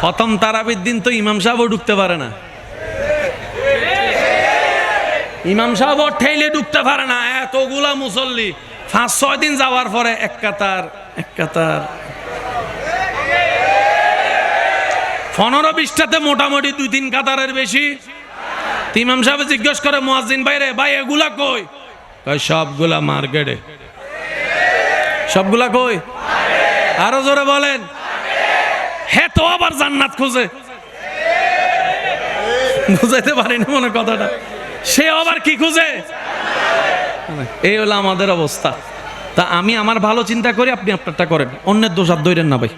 প্রথম তারাবির দিন তো ইমাম সাহেবও ঢুকতে পারে না, ইমাম সাহেব ঠেলে ঢুকতে পারে না, এতগুলা মুসল্লি 5-6 দিন যাওয়ার পরে এক কাতার 15-20টাতে মোটামুটি 2-3 কাতারের বেশি। ইমাম সাহেব জিজ্ঞেস করে মুয়াজ্জিন ভাই রে, ভাই এগুলা কই? সবগুলা মার্কেটে। সবগুলা কই? আরো জোরে বলেন। হে তো আবার জান্নাত খুঁজে, বুঝাইতে পারিনি মনে কথাটা, সে আবার কি খুঁজে? এই হলো আমাদের অবস্থা। তা আমি আমার ভালো চিন্তা করি, আপনি আপনারটা করেন, অন্যের দোষ আর দইরেন না ভাই।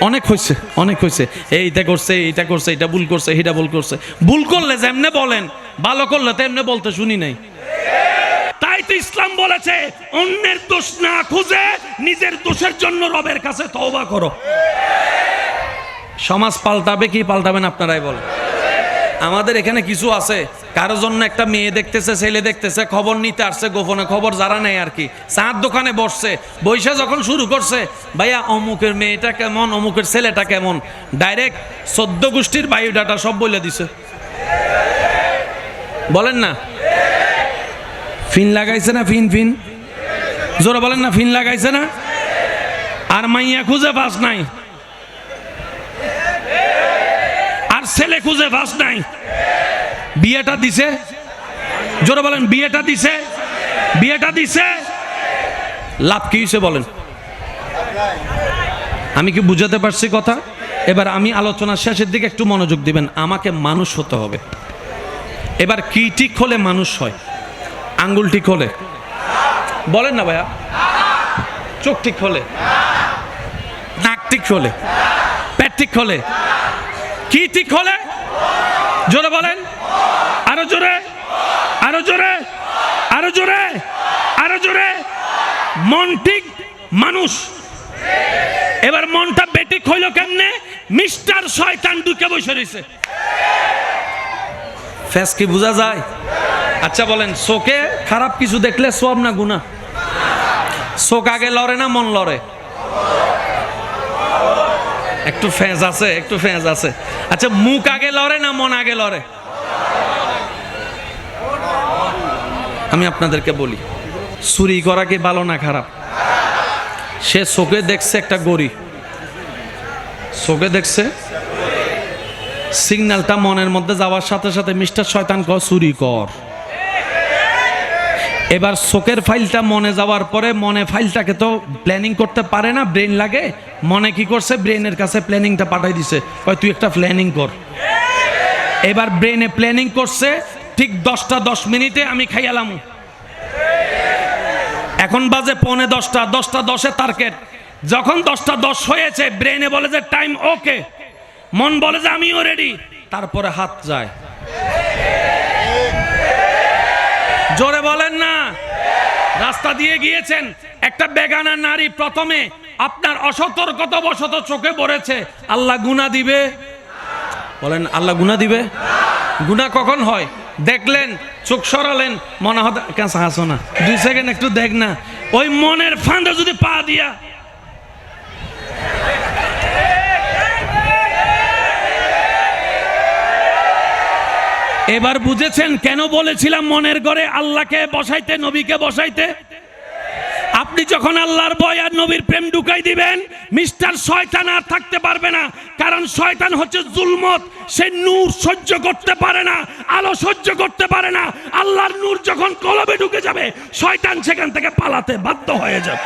অনেক হয়েছে, অনেক হয়েছে, এইটা করছে, এইটা করছে, এটা ভুল করছে, এইটা ভুল করছে। ভুল করলে যেমনে বলেন, ভালো করলে তেমনে বলতে শুনি নাই। তাই তো ইসলাম বলেছে অন্যের দোষ না খুঁজে নিজের দোষের জন্য রবের কাছে তওবা করো। সমাজ পাল্টাবে কি পাল্টাবেন আপনারাই বলেন। আমাদের এখানে কিছু আছে, কারোর জন্য একটা মেয়ে দেখতেছে, ছেলে দেখতেছে, খবর নিতে আসছে, গোপনে খবর যারা নেয় আর কি, চার দোকানে বসছে, বৈশা যখন শুরু করছে, ভাইয়া অমুকের মেয়েটা কেমন, অমুকের ছেলেটা কেমন, ডাইরেক্ট 14 গোষ্ঠীর বায়োডাটা সব বলে দিছে। বলেন না, ফিন লাগাইছে না? ফিন জোরে বলেন না, ফিন লাগাইছে না? আর মাইয়া খুঁজে পাস নাই, আর ছেলে খুঁজে পাস নাই। বিয়েটা দিছে, জোরে বলেন, বিয়েটা দিছে। লাভ কি হয়েছে বলেন? আমি কি বুঝাতে পারছি কথা? এবার আমি আলোচনার শেষের দিকে একটু মনোযোগ দিবেন। আমাকে মানুষ হতে হবে। এবার কি ঠিক হলে মানুষ হয়? আঙ্গুল ঠিক হলে বলেন না ভাইয়া, চোখ ঠিক হলে, নাক ঠিক হলে, পেট ঠিক হলে, কি ঠিক হলে? জোরে বলেন, আরো জোরে, আরো জোরে, আরো জোরে, আরো জোরে। মন ঠিক মানুষ। এবার মনটা বেঠিক হইল কেমনে? মিস্টার শয়তান ঢুকে বসে রয়েছে। ফেস কি বোঝা যায়? আচ্ছা বলেন, চোখে খারাপ কিছু দেখলে সওয়াব না গুনাহ? চোখ আগে লড়ে না মন লড়ে? একটু ফেঁজ আছে, একটু ফেঁজ আছে। আচ্ছা, মুখ আগে লড়ে না মন আগে লড়ে? আমি আপনাদেরকে বলি, চুরি করা কি ভালো না খারাপ? সে চোখে দেখছে একটা গড়ি, চোখে দেখছে, সিগন্যালটা মনের মধ্যে যাওয়ার সাথে সাথে মিস্টার শয়তান কর চুরি কর। এবার চোখের ফাইলটা মনে যাওয়ার পরে মনে ফাইলটাকে তো প্ল্যানিং করতে পারে না, ব্রেন লাগে। মনে কি করছে? ব্রেনের কাছে প্ল্যানিংটা পাঠাই দিছে, কয় তুই একটা প্ল্যানিং কর। এবার ব্রেনে প্ল্যানিং করছে, ঠিক 10টা 10 মিনিটে আমি খাইয়ালাম। এখন বাজে 10:45, 10টা 10-এ টার্গেট। যখন 10টা 10 হয়েছে, ব্রেনে বলে যে টাইম ওকে, মন বলে যে আমিও রেডি, তারপরে হাত যায়। জোরে বলেন না। রাস্তা দিয়ে গিয়েছেন, একটা বেগানা নারী প্রথমে আপনার অসতর্কতাবশত চোখে পড়েছে, আল্লাহ গুনাহ দিবে? বলেন, আল্লাহ গুনাহ দিবে? গুনাহ কখন হয়? দেখলেন, চোখ সরালেন, মনে হতে কাছে হাসো না, 2 সেকেন্ড একটু দেখ না, ওই মনের ফাঁদে যদি পা দিয়া। এবার বুঝেছেন কেন বলেছিলাম মনের ঘরে আল্লাহকে বসাইতে, নবীকে বসাইতে? আপনি যখন আল্লাহর ভয় আর নবীর প্রেম ঢুকাই দিবেন, মিস্টার শয়তান আর থাকতে পারবে না। কারণ শয়তান হচ্ছে জুলমত, সে নূর সহ্য করতে পারে না, আলো সহ্য করতে পারে না। আল্লাহর নূর যখন কলবে ঢুকে যাবে, শয়তান সেখান থেকে পালাতে বাধ্য হয়ে যাবে।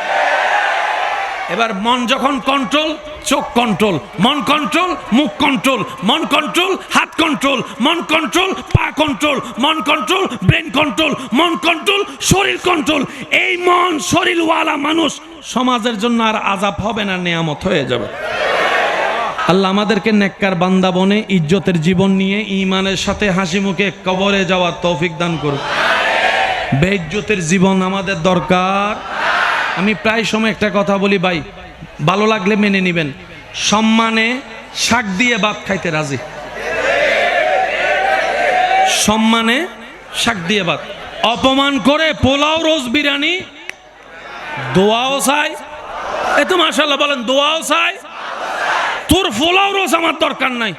এবার মন যখন কন্ট্রোল, চোখ কন্ট্রোল, মন কন্ট্রোল, মুখ কন্ট্রোল, মন কন্ট্রোল, হাত কন্ট্রোল, মন কন্ট্রোল, পা কন্ট্রোল, মন কন্ট্রোল, ব্রেন কন্ট্রোল, মন কন্ট্রোল, শরীর কন্ট্রোল। এই মন শরীরওয়ালা মানুষ সমাজের জন্য আর আযাব হবে না, নেয়ামত হয়ে যাবে। আল্লাহ আমাদেরকে নেককার বান্দা বনে ইজ্জতের জীবন নিয়ে ঈমানের সাথে হাসি মুখে কবরে যাওয়ার তৌফিক দান করুন। বেইজ্জতের জীবন আমাদের দরকার। আমি প্রায় সময় একটা কথা বলি ভাই, ভালো লাগলে মেনে নেবেন, সম্মানে শাক দিয়ে ভাত খাইতে রাজি। সম্মানে শাক দিয়ে ভাত, অপমান করে পোলাও রোজ বিরিয়ানি, দোয়াও চাই। এ তো মাশাআল্লাহ বলেন, দোয়াও চাই, তোর ফোলাও রোজ আমার দরকার নাই।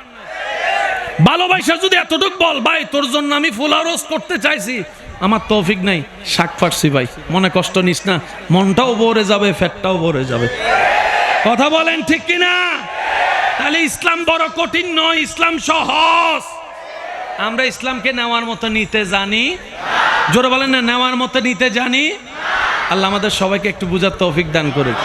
ভালোবাসা যদি এতটুক বল ভাই তোর জন্য আমি ফোলাও রোজ করতে চাইছি, আমার তৌফিক নাই, শাক ফাটছি ভাই, মনে কষ্ট নিস না, মনটাও ভরে যাবে, ফ্যাটটাও ভরে যাবে। কথা বলেন ঠিক কিনা? তাহলে ইসলাম বড় কঠিন নয়, ইসলাম সহজ। আমরা ইসলামকে নেওয়ার মতো নিতে জানি, জোরে বলেন না, নেওয়ার মতো নিতে জানি। আল্লাহ আমাদের সবাইকে একটু বুঝার তৌফিক দান করুক।